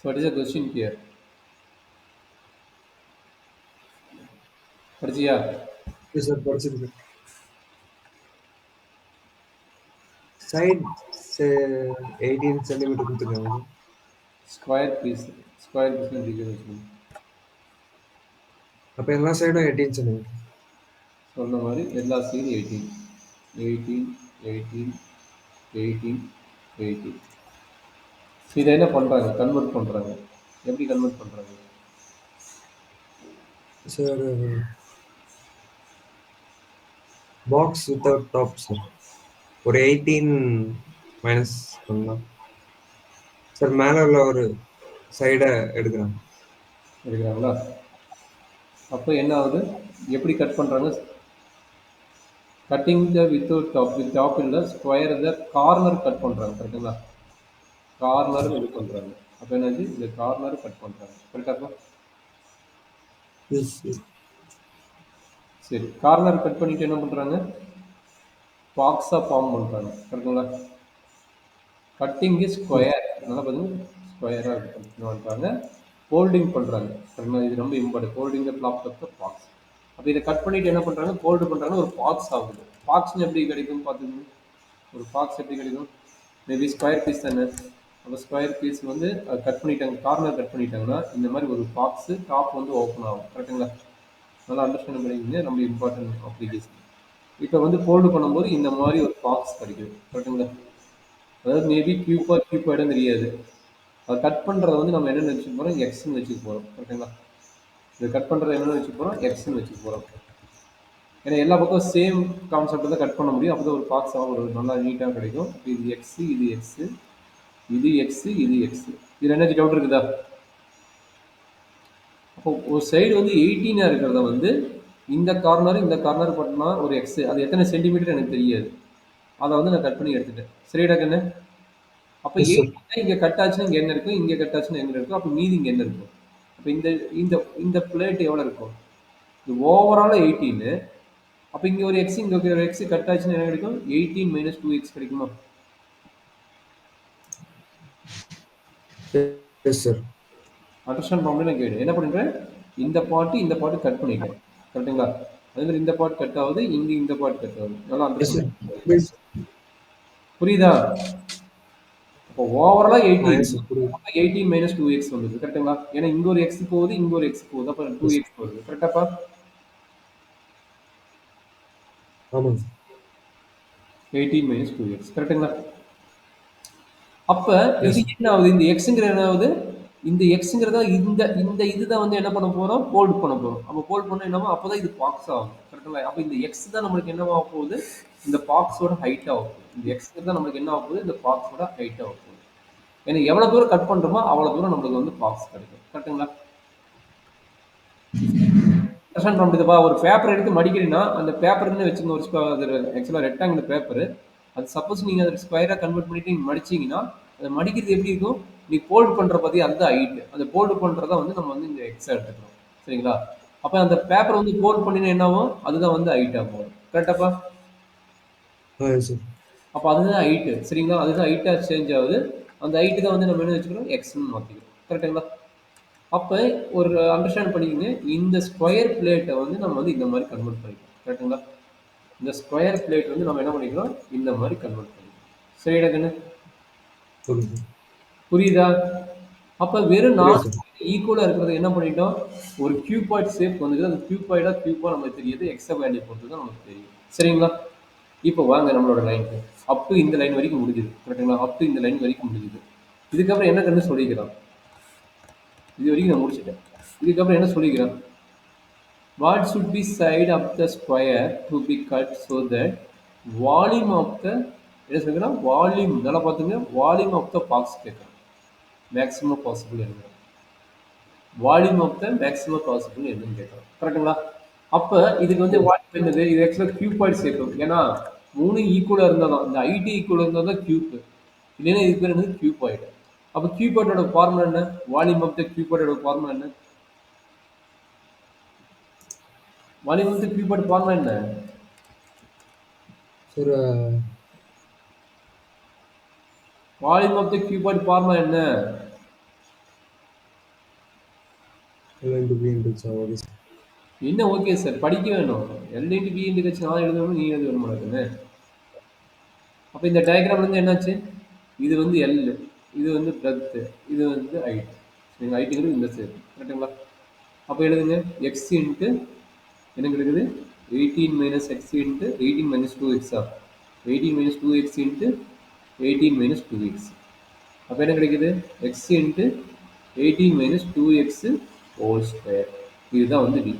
So what is the question here? படிச்சியா? Yes, sir. படிச்சிருக்கேன். Side say 18 centimeter கொடுத்துருக்காங்க sir. Square piece square பீஸ்னு வச்சுக்கணும். அப்போ எல்லா சைடும் 18 சென்டிமீட்டர். சொன்ன மாதிரி எல்லா சைடும் 18 18 18 18 18. இதை என்ன பண்ணுறாங்க? கன்வெர்ட் பண்ணுறாங்க. எப்படி கன்வெர்ட் பண்ணுறாங்க? Sir box without top sir. ஒரு 18 மைனஸ் பண்ணலாம் சார். மேலே உள்ள ஒரு சைடை எடுக்கிறாங்க. எடுக்கிறாங்களா? அப்போ என்ன ஆகுது? எப்படி கட் பண்ணுறாங்க? Cutting the without top, with top இல்லை, ஸ்கொயர் த கார்னர் கட் பண்ணுறாங்க. கரெக்டுங்களா? கார்னர் இது பண்ணுறாங்க. அப்போ என்னது? இந்த கார்னர் கட் பண்ணுறாங்க. கரெக்டாக? Yes yes. சரி, கார்னர் கட் பண்ணிட்டு என்ன பண்ணுறாங்க? பாக்ஸாக ஃபார்ம் பண்ணுறாங்க. கரெக்டுங்களா? கட்டிங்கு ஸ்கொயர், நல்லா பார்த்தீங்கன்னா ஸ்கொயராக பண்ணுறாங்க. ஃபோல்டிங் பண்ணுறாங்க. சரிங்களா? இது ரொம்ப இம்பார்ட்டன்ட். Folding the flap of the box. அப்போ இதை கட் பண்ணிட்டு என்ன பண்ணுறாங்க? ஃபோல்டு பண்ணுறாங்க. ஒரு பாக்ஸ் ஆகுது. பாக்ஸ்னு எப்படி கிடைக்கும் பார்த்துக்கோங்க. ஒரு பாக்ஸ் எப்படி கிடைக்கும்? மேபி ஸ்கொயர் பீஸ் தானே. அப்போ ஸ்கொயர் பீஸ் வந்து கட் பண்ணிட்டாங்க, கார்னர் கட் பண்ணிட்டாங்கன்னா இந்த மாதிரி ஒரு பாக்ஸு டாப் வந்து ஓப்பன் ஆகும். கரெக்டுங்களா? நல்லா அண்டர்ஸ்டாண்ட் பண்ணிக்கிங்க. ரொம்ப இம்பார்ட்டன்ட் அப்ளிகேஷன். இப்போ வந்து ஃபோல்டு பண்ணும்போது இந்த மாதிரி ஒரு பாக்ஸ் கிடைக்குது. கரெக்டுங்களா? அதாவது மேபி கியூபாய்டும் தெரியாது. அதை கட் பண்ணுறத வந்து நம்ம என்னென்னு வச்சுக்க போகிறோம்? எக்ஸ்ன்னு வச்சுக்க போகிறோம். ஓகேங்களா? இதை கட் பண்ணுறது என்னென்னு வச்சுக்க போகிறோம்? எக்ஸ்ன்னு வச்சுக்க போகிறோம். ஏன்னா எல்லா பக்கம் சேம் கான்செப்ட் தான் கட் பண்ண முடியும். அப்போ தான் ஒரு பாக்ஸாக ஒரு நல்லா நீட்டாக கிடைக்கும். இது எக்ஸு, இது எக்ஸு, இது எக்ஸு, இது எக்ஸு. இதில் என்ன டவுட் இருக்குதா? அப்போ ஒரு சைடு வந்து 18 இருக்கிறத வந்து இந்த கார்னர் பண்ணா ஒரு எக்ஸ், அது எத்தனை சென்டிமீட்டர் எனக்கு தெரியாது. அதை வந்து நான் கட் பண்ணி எடுத்துட்டேன். சரிடா கண்ணு? அப்போ எஸ் சார். 18 இங்கே கட் ஆச்சுன்னா இங்கே என்ன இருக்கும்? இங்கே கட் ஆச்சுன்னா எங்கே இருக்கும்? அப்போ மீதி இங்கே என்ன இருக்கும்? அப்போ இந்த இந்த இந்த பிளேட் எவ்வளோ இருக்கும்? இது ஓவராலாக 18. அப்போ இங்கே ஒரு எக்ஸ், இங்கே ஒரு எக்ஸ் கட் ஆச்சுன்னா என்ன கிடைக்கும்? 18 மைனஸ் 2x கிடைக்குமா? Yes sir. அண்டர்ஸ்டாண்ட் பண்ணி நான் கேடு என்ன பண்ணுறேன்? இந்த பாட்டு கட் பண்ணிட்டேன். கரெக்டுங்களா? அதே மாதிரி இந்த பாட்டு கட் ஆகுது, இங்கே இந்த பாட்டு கட் ஆகுது. நல்லா எஸ் சார். அண்டர்ஸ்டாண்ட். புரியுதா? அப்போ ஓவராலா எஸ் 18. சார் புரியுது. அப்போ 18 மைனஸ் 2x வந்தது. கரெக்டுங்களா? ஏன்னா இங்க ஒரு எக்ஸ் போகுது, இங்க ஒரு எக்ஸ் போகுது. அப்போ எஸ் 2x வருது. கரெக்டாப்பா? ஆமாங்க சார். 18 minus 2x. கரெக்டுங்களா? அப்ப இது எஸ் என்ன ஆகுது? இந்த எக்ஸுங்கிற என்ன ஆகுது? இந்த எக்ஸுங்கிறத இந்த இந்த இதுதான் வந்து என்ன பண்ண போறோம்? ஃபோல்ட் பண்ண போறோம். அப்போ ஃபோல்ட் பண்ணா என்னவா? அப்பதான் இது பாக்ஸ் ஆகும். கரெக்டுங்களா? அப்போ இந்த எக்ஸ் தான் நம்மளுக்கு என்னவா போகுது? இந்த பாக்ஸோட ஹைட் ஆகும். இந்த எக்ஸ்ங்கிறது நம்மளுக்கு என்ன ஆக போகுது? இந்த பாக்ஸோட ஹைட் ஆக போகுது. ஏன்னா எவ்வளவு தூரம் கட் பண்றோமோ அவ்வளவு தூரம் நம்மளுக்கு வந்து பாக்ஸ் கிடைக்கும். கரெக்டுங்களா? அண்டர்ஸ்டாண்ட் பண்ண முடியுதுப்பா? ஒரு பேப்பர் எடுத்து மடிக்கிறீங்கன்னா அந்த பேப்பர்னு வச்சுங்க. ஒரு ஆக்சுவலாக ரெக்டாங்கிள் பேப்பர். அது சப்போஸ் நீங்கள் அதை ஸ்கொயராக கன்வெர்ட் பண்ணிட்டு நீங்கள் மடிச்சீங்கன்னா அதை மடிக்கிறது எப்படி இருக்கும்? நீ ஃபோல்ட் பண்ணுற பற்றி அதுதான் ஹைட். அந்த ஃபோல்டு பண்ணுறதா வந்து நம்ம வந்து இந்த எக்ஸா எடுத்துக்கிறோம். சரிங்களா? அப்போ அந்த பேப்பர் வந்து ஃபோல்ட் பண்ணினா என்ன ஆகும்? அதுதான் வந்து ஹைட்டாக போகும். கரெக்டாப்பா? Yes sir. அப்போ அதுதான் ஹைட்டு. சரிங்களா? அதுதான் ஹைட்டாக சேஞ்ச் ஆகுது. அந்த ஹைட்டு தான் வந்து நம்ம என்ன வச்சுக்கிறோம்? எக்ஸ்ன்னு மாற்றிக்கிறோம். கரெக்டுங்களா? அப்போ ஒரு அண்டர்ஸ்டாண்ட் பண்ணிக்கங்க. இந்த ஸ்கொயர் பிளேட்டை வந்து நம்ம வந்து இந்த மாதிரி கன்வெர்ட் பண்ணிக்கிறோம். கரெக்டுங்களா? இந்த ஸ்கொயர் பிளேட் வந்து நம்ம என்ன பண்ணிக்கிறோம்? இந்த மாதிரி கன்வெர்ட் பண்ணிக்கிறோம். சரிடா கண்ணு? புரியுது சார். புரியுதா? அப்போ வெறும் புரியுது 4 சார். ஈக்குவலாக இருக்கிறத என்ன பண்ணிட்டோம்? ஒரு கியூபாய்ட் ஷேப் வந்துது. அந்த கியூபா நமக்கு தெரியுது. எக்ஸ வேல்யூ பொறுத்து தான் நமக்கு தெரியும். சரிங்களா? இப்போ வாங்க நம்மளோட லைனுக்கு. அப் டு இந்த லைன் வரைக்கும் முடிஞ்சுது. கரெக்டுங்களா? அப் டு இந்த லைன் வரைக்கும் முடிஞ்சுது. இதுக்கப்புறம் என்ன கண்ணு சொல்லிக்கிறான்? இது வரைக்கும் நான் முடிச்சிட்டேன். இதுக்கப்புறம் என்ன சொல்லிக்கிறேன்? What should be side of the square to be cut so that volume of the என்ன சொல்லுங்கன்னா வால்யூம் நல்லா பார்த்துங்க. வால்யூம் ஆஃப் த பாக்ஸ் கேட்குறேன். மேக்ஸிமம் பாசிபிள் எழுதுறேன். Volume of the maximum possible என்னன்னு கேட்குறேன். கரெக்டுங்களா? அப்போ இதுக்கு வந்து வால்யூம் என்னது? இது ஆக்சுவலாக கியூபாய்ட் சேர்க்கும். ஏன்னா 3 ஈக்குவலாக இருந்தால் தான், இந்த ஐடி ஈக்குவலாக இருந்தால் தான் கியூப். இல்லைன்னா இதுக்கு பேர் என்னது? கியூபாய்டு. அப்போ கியூபாய்டோட ஃபார்முலா என்ன? வால்யூம் ஆஃப் த கியூபாய்டோட ஃபார்முலா என்ன? Volume of the cuboid formula என்ன? Sir volume of the cuboid formula என்ன? L into B into H. Okay, sir. என்ன ஓகே சார் படிக்க வேணும். L into B into H நான் எழுதணும், நீ எழுத வேணும் மாட்டேங்குது. அப்போ இந்த டயக்ராம்ல இருந்து என்னாச்சு? இது வந்து எல், இது வந்து பிரெத், இது வந்து ஹைட். நீங்கள் ஹைட்டுங்கிறது இந்த சைடு கரெக்டுங்களா? அப்போ எழுதுங்க எக்ஸ் இன்ட்டு என்ன கிடைக்குது? 18 minus X into 18 minus 2x. 18 minus 2x into 18 minus 2x. அப்போ என்ன கிடைக்குது? X into 18 minus 2x whole square. இதுதான் வந்து டி.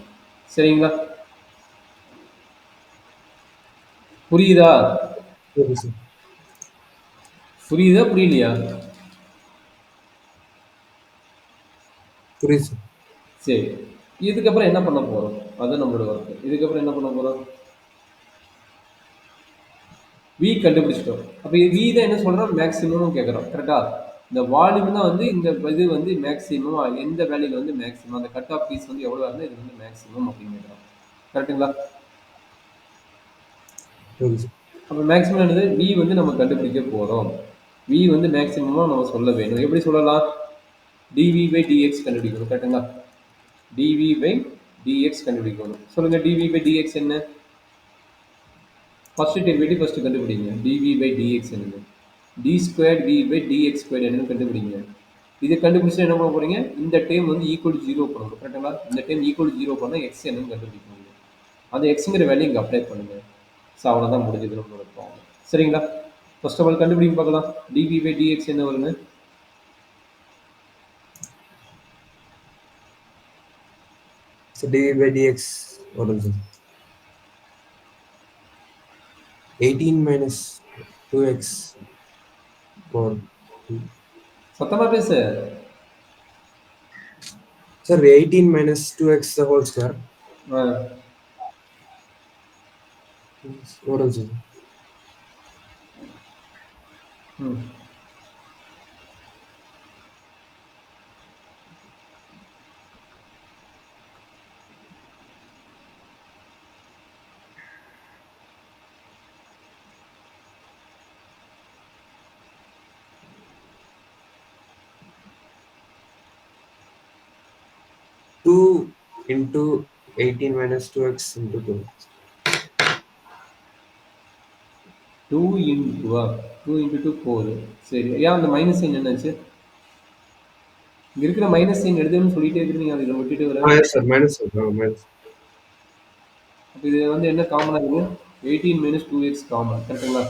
சரிங்களா? புரியுதா? Okay, sir. புரியுதா புரியலையா? புரியுது, sir. சரி, இதுக்கப்புறம் என்ன பண்ண போறோம்? அதுதான் நம்மளோட ஒர்க். இதுக்கப்புறம் என்ன பண்ண போறோம்? வி கண்டுபிடிச்சிட்டோம். அப்போ வி தான் என்ன சொல்றோம்? மேக்ஸிமம் கேட்குறோம். கரெக்டா? இந்த வால்யூம் தான் வந்து இந்த இது வந்து மேக்ஸிமம், எந்த வேல்யூல வந்து மேக்ஸிமம், அந்த கட் ஆஃப் பீஸ் வந்து எவ்வளோ இருந்தால் இது வந்து மேக்ஸிமம் அப்படின்னு கேட்குறோம். கரெக்டுங்களா? Okay, sir. அப்போ மேக்ஸிமம் என்னது? வி வந்து நம்ம கண்டுபிடிக்க போறோம். வி வந்து மேக்ஸிமமா நம்ம சொல்ல வேணும். எப்படி சொல்லலாம்? டிவி பை டிஎக்ஸ் கண்டுபிடிக்கணும். கரெக்டுங்களா? டிவி பை டிஎக்ஸ் கண்டுபிடிக்கணும். சொல்லுங்க, டிவி பை டிஎக்ஸ் என்ன? ஃபர்ஸ்ட் டெரிவேட்டிவ் ஃபர்ஸ்ட் கண்டுபிடிங்க. டிவி பை டிஎக்ஸ் என்னன்னு. D square v by dx square என்னன்னு கண்டுபிடிங்க. இதை கண்டுபிடிச்சா என்ன பண்ண போறீங்க? இந்த டைம் வந்து ஈக்குவல் ஜீரோ பண்ணணும். கரெக்டுங்களா? இந்த டைம் ஈக்குவல் ஜீரோ பண்ணால் எக்ஸ் என்னன்னு கண்டுபிடிக்க முடியும். அந்த எக்ஸுங்கிற வேல்யூ இங்கே அப்ளை பண்ணுங்க. ஸோ அவ்வளோதான் முடிஞ்சது நம்மளோட ப்ராப்ளம். சரிங்களா? ஃபர்ஸ்ட் ஆஃப் ஆல் கண்டுபிடிக்க பார்க்கலாம். டிவி பை டிஎக்ஸ் என்ன வருங்க? So dv by dx, what is it? 18 minus 2x for 2. சத்தமா பேசு. Sir, 18 minus 2x the whole square. Ah, What is it? ம். Two into 18 minus 2x into 2. 2 இன்டூவா? 2 into 2 4. சரி, ஏன் அந்த மைனஸ் சைன் என்னாச்சு? இங்க இருக்கிற மைனஸ் சைன் எழுதுன்னு சொல்லிட்டே இருக்கிறீங்க, அதை விட்டுட்டு வர. Ah, yes, sir. Minus, sir. Minus. அப்போ இது வந்து என்ன காமனாக இருக்குது? 18 மைனஸ் 2x காமன். கரெக்டுங்களா?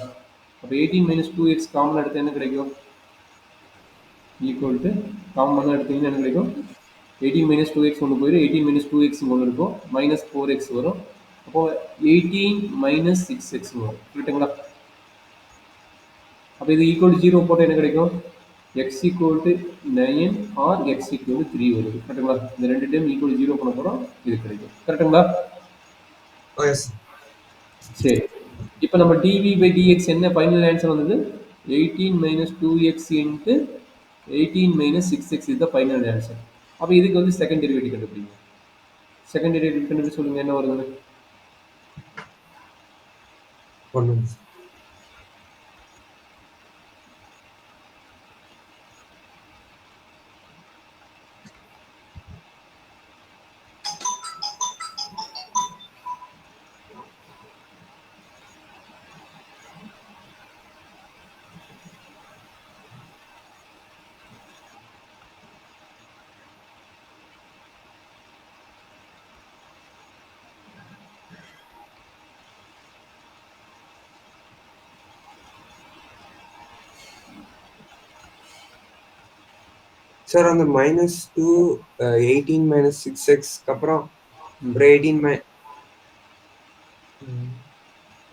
அப்போ 18 மைனஸ் 2x காமன் எடுத்து என்ன கிடைக்கும்? ஈக்குவல் டு காமனாக எடுத்தீங்கன்னா என்ன கிடைக்கும்? 18 மைனஸ் 2x ஒன்று போயிடும், 18 மைனஸ் 2x ஒன்று இருக்கும், மைனஸ் 4x வரும். அப்போ 18 மைனஸ் 6x வரும். கரெக்டுங்களா? அப்போ இது ஈக்குவல் டு 0 போட்டால் என்ன கிடைக்கும்? X equal to 9 or x equal to 3 வருது. கரெக்டுங்களா? இந்த ரெண்டு டைம் ஈக்குவல் 0 பண்ண போகிறோம், இது கிடைக்கும். கரெக்டுங்களா? Oh, yes, sir. சரி, இப்போ நம்ம டிவி பை டிஎக்ஸ் என்ன ஃபைனல் ஆன்சர் வந்தது? 18 minus 2x into 18 minus 6x இதுதான் ஃபைனல் ஆன்சர். அப்போ இதுக்கு வந்து செகண்ட் டெரிவேட்டிவ் கண்டுபிடிங்க. செகண்ட் டெரிவேட்டிவ் கண்டுபிடிச்சு சொல்லுங்க என்ன வருதுன்னு. 1 minute. Sir, on the minus 2, 18 minus 6x, அப்புறம் ஒரு 18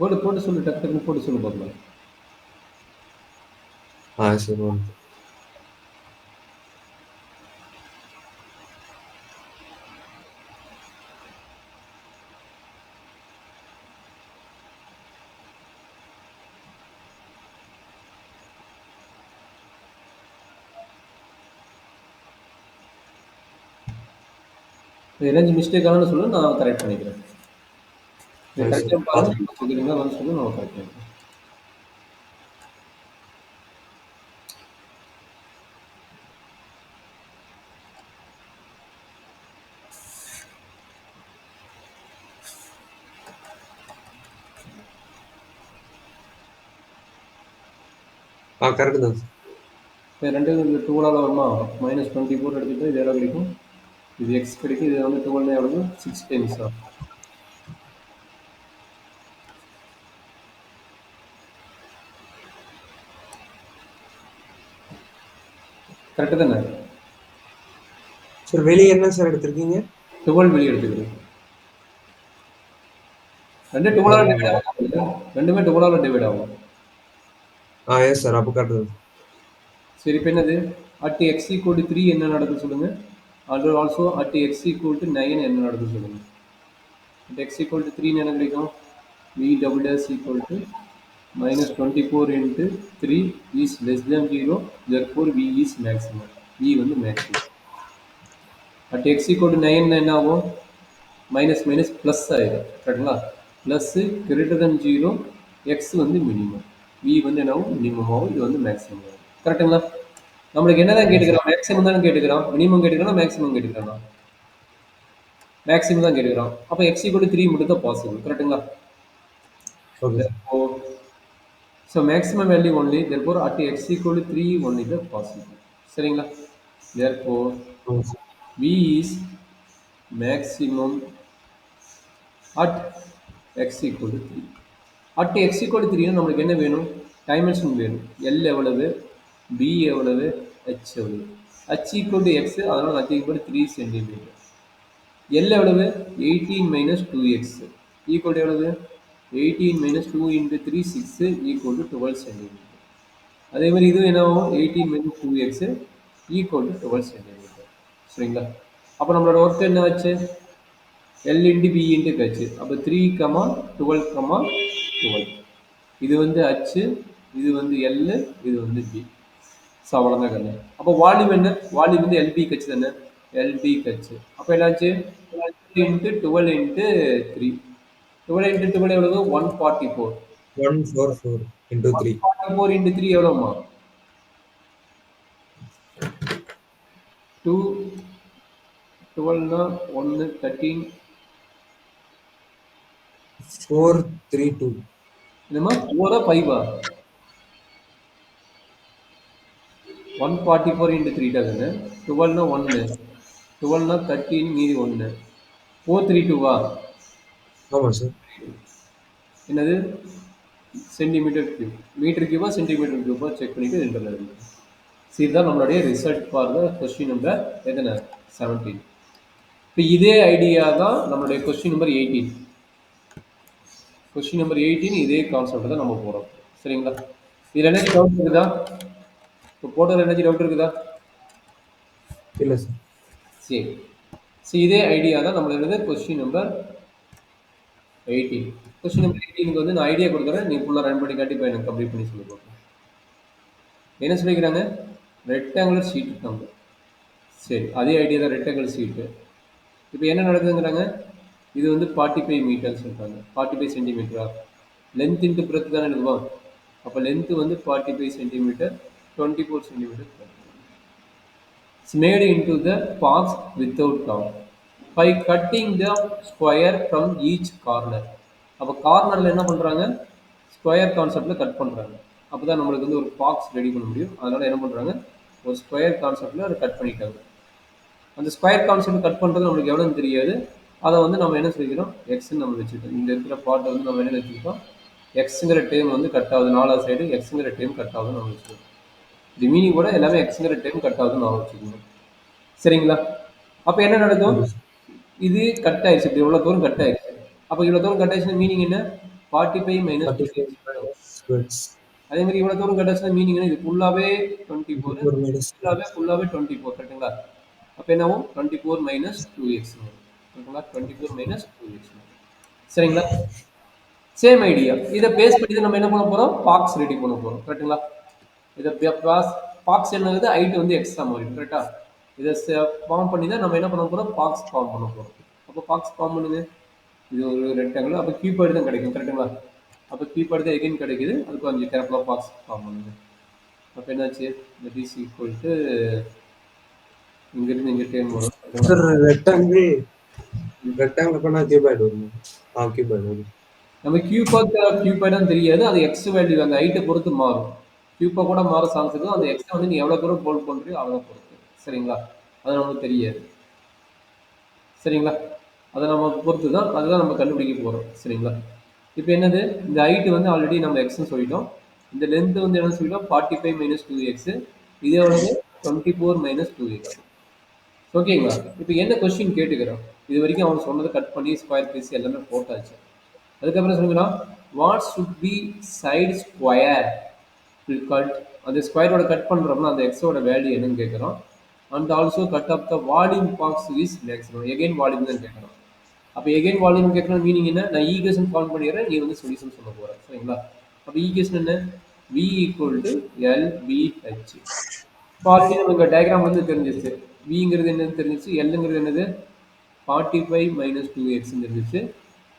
போட்டு போட்டு சொல்லு, டக்கு டக்குன்னு போட்டு சொல்லு பார்க்கலாம். sir, one. ஏதாச்சும் மிஸ்டேக் ஆனு சொல்லு, நான் கரெக்ட் பண்ணிக்கிறேன். இது Yes, sir. கரெக்டாக பாருங்க, சொல்லிடுங்க, வந்து சொல்லு, நான் கரெக்ட் பண்ணிக்கிறேன். கரெக்ட் தான். இப்போ ரெண்டு டூலால் வருமா, -24 எடுத்துகிட்டு இது எவ்வளோ கிடைக்கும், இது எக்ஸ் கிடைக்கும், இது வந்து 12 எவ்வளவு 6 டைம்ஸா. கரெக்டு தானே சார்? வெளியே என்ன சார் எடுத்திருக்கீங்க? 12 வெளியே எடுத்துக்கிறேன். ரெண்டு டுவெலால் டிவைட் ஆகும், ரெண்டுமே டுவெலால் டிவைட் ஆகும். எஸ் சார், அப்போ கரெக்ட் தான். சரி, இப்போ என்னது அட் எக்ஸ் ஈக்குவல் டு 3 என்ன நடக்குது சொல்லுங்கள். அது also at X equal to 9 என்ன நடக்குது சொல்லுங்கள். அட் எக்ஸ் ஈக்குவல் டு 3 என்ன கிடைக்கும், v double dash equal to -24 into 3 is less than 0, therefore v is maximum. v வந்து maximum. At X equal to 9 என்ன ஆகும், மைனஸ் மைனஸ் ப்ளஸ் ஆயிடும். கரெக்டுங்களா? ப்ளஸ்ஸு கிரேட்டர் தென் 0, எக்ஸ் வந்து மினிமம், வி வந்து என்ன ஆகும், மினிமம் ஆகும், இது வந்து மேக்ஸிமம் ஆகும். கரெக்டுங்களா? நம்மளுக்கு என்ன தான் கேட்டுக்கிறோம், மேக்ஸிமம் தானே கேட்டுக்கிறோம், மினிமம் கேட்டுக்கிறோம், மேக்ஸிமம் கேட்டுக்கிறோம், மேக்ஸிமம் தான் கேட்டுக்கிறோம். அப்போ எக்ஸ் ஈக்குவல் டு 3 மட்டும் தான் பாசிபிள். கரெக்டுங்களா? Okay sir. So maximum value only, therefore at x equal to 3 only the possible. சரிங்களா? Therefore v is maximum at x equal to 3. at x equal to 3 நம்மளுக்கு என்ன வேணும், டைமென்ஷன் வேணும். L எவ்வளவு, b எவ்வளவு, h எவ்வளவு. h equal to x, அதனால் h equal to 3 cm. L எவ்வளவு, 18 minus 2x equal to எவ்வளவு, 18 minus 2 into 3 6 equal to 12 cm. அதே மாதிரி இதுவும் என்ன ஆகும், 18 minus 2x equal to 12 cm. சரிங்களா? அப்போ நம்மளோட ஒர்க் என்ன ஆச்சு, L into B into H. அப்போ 3, 12, 12. இது வந்து H, இது வந்து L, இது வந்து B. ஸோ அவ்வளோதான் கண்ணு. அப்போ வால்யூம் என்ன, வால்யூம் வந்து LB கட்சி தானே, LB கட்சி. அப்போ என்னாச்சு, 12 into 12 into 3. 12 into 12 எவ்வளவு, 144. 144 into 3. 144 into 3 எவ்வளோமா, 2, 12னா 1, 13. 432. என்னம்மா 4 5 144 into 3 தானே, 12னா 1, 12னா 13, மீதி 1, 432வா. ஆமாம் சார். என்னது, சென்டிமீட்டர் கியூப், மீட்டர் கியூபா சென்டிமீட்டர் கியூபா செக் பண்ணிவிட்டு என்டர் எழுதுங்க. இதுதான் நம்மளுடைய result for the question number எத்தனை, 17. இப்போ இதே ஐடியா தான் நம்மளுடைய கொஸ்டின் நம்பர் 18. கொஸ்டின் நம்பர் 18 இதே கான்செப்ட் தான் நம்ம போகிறோம். சரிங்களா? இதில் என்ன டவுட் இருக்குதா, இப்போ போட்டோவில் என்ன டவுட் இருக்குதா? இல்லை சார். சரி, சரி, இதே ஐடியா தான் நம்மளோட கொஸ்டின் நம்பர் 18. கொஸ்டின் நம்பர் 18 வந்து நான் ஐடியா கொடுக்குறேன், நீங்கள் ஃபுல்லாக ரன் பண்ணி காட்டி இப்போ எனக்கு கம்ப்ளீட் பண்ணி சொல்லி கொடுக்குறேன். என்ன சொல்லிக்கிறாங்க, ரெக்டாங்குலர் ஷீட் இருக்காங்க. சரி, அதே ஐடியா தான், ரெக்டாங்குலர் ஷீட்டு. இப்போ என்ன நடக்குதுங்கிறாங்க, இது வந்து 45 மீட்டர்ஸ் இருக்காங்க, 45 சென்டிமீட்டரா, லென்த் இன்ட்டு பிரெத் தானே எழுதுவோம். அப்போ லென்த்து வந்து 45 centimetre, 24 centimetre. It's made into the box without top by cutting the square from each corner. அப்போ கார்னரில் என்ன பண்ணுறாங்க, ஸ்கொயர் கான்செப்டில் கட் பண்ணுறாங்க. அப்போ தான் நம்மளுக்கு வந்து ஒரு பாக்ஸ் ரெடி பண்ண முடியும். அதனால் என்ன பண்ணுறாங்க, ஒரு ஸ்கொயர் கான்செப்டில் அதை கட் பண்ணிட்டாங்க. அந்த ஸ்கொயர் கான்செப்ட் கட் பண்ணுறது நம்மளுக்கு எவ்வளோன்னு தெரியாது. அதை வந்து நம்ம என்ன சொல்லிக்கிறோம், எக்ஸ்ன்னு நம்ம வச்சுக்கிட்டோம். இந்த இருக்கிற பார்ட்டை வந்து நம்ம என்ன வச்சுக்கிட்டோம், எக்ஸுங்கிற டேம் வந்து கட் ஆகுது, 4வது சைடு எக்ஸுங்கிற டேம் கட் ஆகுதுன்னு நம்ம வச்சுக்கோம். இது மீனிங் கூட எல்லாமே எக்ஸுங்கிற டேம் கட் ஆகுதுன்னு நான் வச்சுக்கோங்க. சரிங்களா? அப்போ என்ன நடக்கும், இது கட் ஆயிடுச்சு, இப்படி இவ்வளோ தூரம் கட் ஆயிடுச்சு. அப்போ இவ்வளோ தூரம் கட் ஆயிடுச்சுன்னா மீனிங் என்ன, 45 minus 45 அதே மாதிரி இவ்வளோ தூரம் கட் ஆச்சுன்னா மீனிங் என்ன, இது ஃபுல்லாகவே 24, ஃபுல்லாகவே 24. கரெக்டுங்களா? அப்போ என்ன ஆகும், 24 minus 2x. கரெக்டுங்களா? 24 minus 2x. சரிங்களா? சேம் ஐடியா, இதை பேஸ் பண்ணி நம்ம என்ன பண்ண போகிறோம், பாக்ஸ் ரெடி பண்ண போகிறோம். கரெக்டுங்களா? இதை பாக்ஸ் என்னது, ஹைட் வந்து எக்ஸ்ட்ரா மாறிடும். கரெக்டா? இதை ஃபார்ம் பண்ணி தான் நம்ம என்ன பண்ண போகிறோம், பாக்ஸ் ஃபார்ம் பண்ண போகிறோம். அப்போ பாக்ஸ் ஃபார்ம் பண்ணுங்க, இது ஒரு ரெக்டாங்கிள், அப்போ கியூபாய்டு தான் கிடைக்கும். கரெக்டுங்களா? அப்போ கியூபாய்டு தான் எகைன் கிடைக்குது, அதுக்கு கொஞ்சம் கேர்ஃபுல்லாக பாக்ஸ் ஃபார்ம் பண்ணுங்க. அப்போ என்னாச்சு, தட் இஸ் ஈக்குவல் டு இங்கிருந்து இங்கே டேம் வரும். சார் ரெக்டாங்கிள் பண்ணா கியூபாய்டு வரும். கியூபாய்டு வரும். நம்ம கியூபாய்டு தான் தெரியாது, அது எக்ஸ் வேல்யூ அந்த ஹைட்டை பொறுத்து மாறும். கியூப்பா கூட மாற சான்ஸ் இருக்கு. அந்த எக்ஸ வந்து நீ எவ்வளவு தூரம் போல்ட் பண்றியோ அவ்வளோ பொறுத்து. சரிங்களா? அது நமக்கு தெரியாது. சரிங்களா? அத நம்ம பொறுத்து தான் அதுதான் நம்ம கண்டுபிடிக்க போறோம். சரிங்களா? இப்ப என்னது? இந்த ஹைட் வந்து ஆல்ரெடி நம்ம எக்ஸ்ன்னு சொல்லிட்டோம். இந்த லென்த் வந்து என்ன சொல்லிட்டோம்? 45 மைனஸ் 2x. இது எவ்வளவு? 24 மைனஸ் 2x. ஓகேங்களா? இப்ப என்ன கொஸ்டின் கேட்டுக்கிறான்? இது வரைக்கும் அவன் சொன்னத கட் பண்ணி ஸ்கொயர் பீஸ் எல்லாமே போட்டாச்சு. அதுக்கப்புறம் சொல்லுகிறான், what should be side square cut அந்த ஸ்கொயரோட கட் பண்றோம்னா அந்த எக்ஸோட வேல்யூ என்னன்னு கேட்குறோம். And also cut off the volume box is maximum. Again volume தான் கேட்குறோம். அப்போ எகைன் வால்யூம் கேட்கணும் மீனிங் என்ன? நான் ஈக்குவேஷன் ஃபார்ம் பண்ணிடுறேன், நீ வந்து சொல்யூஷன் சொல்ல போற. சரிங்களா? அப்போ ஈக்குவேஷன் என்ன? v equal to L B H. இப்போ ஆல்ரெடி நமக்கு டயக்ராம் வந்து தெரிஞ்சிச்சு. விங்கிறது என்னன்னு தெரிஞ்சிச்சு, எல்லுங்கிறது என்னது 45 மைனஸ் 2x தெரிஞ்சிச்சு,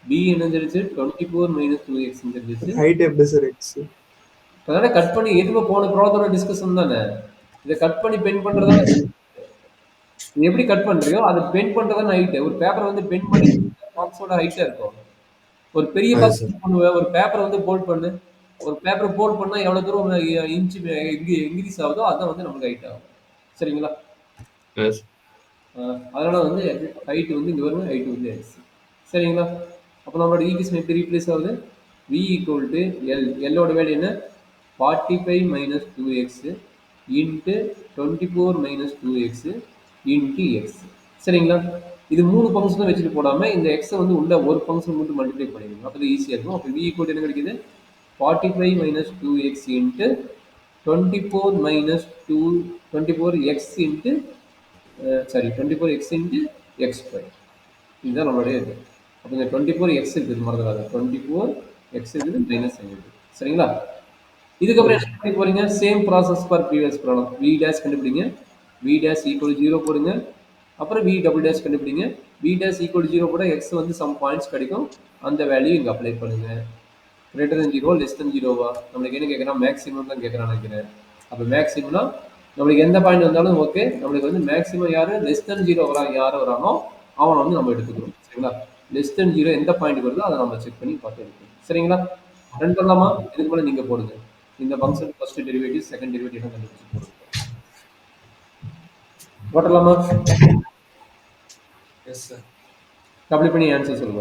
பி என்ன தெரிஞ்சு 24 மைனஸ் 2x தெரிஞ்சிச்சு. ஹைட் எப்படி சார் எக்ஸ்? அதனால கட் பண்ணி எதுவுமே போன ப்ராப்ளத்தோட டிஸ்கஷன் தானே. இதை கட் பண்ணி பென் பண்றதா நீ எப்படி கட் பண்றியோ அதை பென் பண்றதான ஹைட். ஒரு பேப்பர் வந்து பென் பண்ணி பாக்ஸோட ஹைட்டா இருக்கும். ஒரு பெரிய அது பாக்ஸ் சார். பண்ணுவேன், ஒரு பேப்பரை வந்து போல்ட் பண்ணு. ஒரு பேப்பரை போல்ட் பண்ணா எவ்வளவு தூரம் இன்ச்சு இன்க்ரீஸ் ஆகுதோ அதான் வந்து நமக்கு ஹைட் ஆகும். சரிங்களா? எஸ். அதனால வந்து ஹைட் வந்து இங்க வரும், ஹைட் வந்து எக்ஸ். சரிங்களா? அப்போ நம்மளோட ஈக்குவேஷன் எப்படி ரீப்ளேஸ் ஆகுது? v equal to L. எல்லோட வேல்யூ என்ன? 45 minus 2x into 24 minus 2x into X. சரிங்களா? இது 3 ஃபங்க்ஷனை வச்சுட்டு போடாம இந்த எக்ஸை வந்து உள்ள ஒரு ஃபங்க்ஷன் மட்டும் மல்டிப்ளை பண்ணிடுங்க. அப்போ ஈஸியாக இருக்கும். அப்போ v ஈக்குவல் என்ன கிடைக்குது? 45 minus 2x into 24 minus 24x into sorry 24x into X square. இதுதான் நம்மளுடைய இது. அப்போ இந்த 24x இருக்குது மறந்துடாது. 24x இருக்குது மைனஸ் இருக்குது. சரிங்களா? இதுக்கப்புறம் என்ன பண்ணி போறீங்க? Same process for previous problem. v dash கண்டுபிடிங்க. v டேஷ் ஈக்குவல் 0 போடுங்க. அப்புறம் v டபுள் டேஷ் கண்டுபிடிங்க. v டேஷ் ஈக்குவல் 0 போட x வந்து சம் பாயிண்ட்ஸ் கிடைக்கும். அந்த வேல்யூ இங்கே அப்ளை பண்ணுங்க. Greater than 0 less than 0வா? நம்மளுக்கு என்ன கேட்குறான்? மேக்ஸிமம் தான் கேட்குறான்னு நினைக்கிறேன். அப்போ மேக்ஸிமம்னா நம்மளுக்கு எந்த பாயிண்ட் வந்தாலும் ஓகே. நம்மளுக்கு வந்து மேக்ஸிமம் யாரு? லெஸ் than 0 யார் வரானோ அவனை வந்து நம்ம எடுத்துக்கிறோம். சரிங்களா? லெஸ் than 0 எந்த பாயிண்ட் வருதோ அதை நம்ம செக் பண்ணி பார்த்து எடுக்கணும். சரிங்களா? ரெண்டு பண்ணலாமா? இதுக்கு மேலே நீங்கள் போடுங்க. இந்த function first derivative second derivative கண்டுபிடிச்சு போடுங்க. போட்டலாமா? Yes sir. கம்ப்ளீட் பண்ணி ஆன்சர் சொல்லுங்க.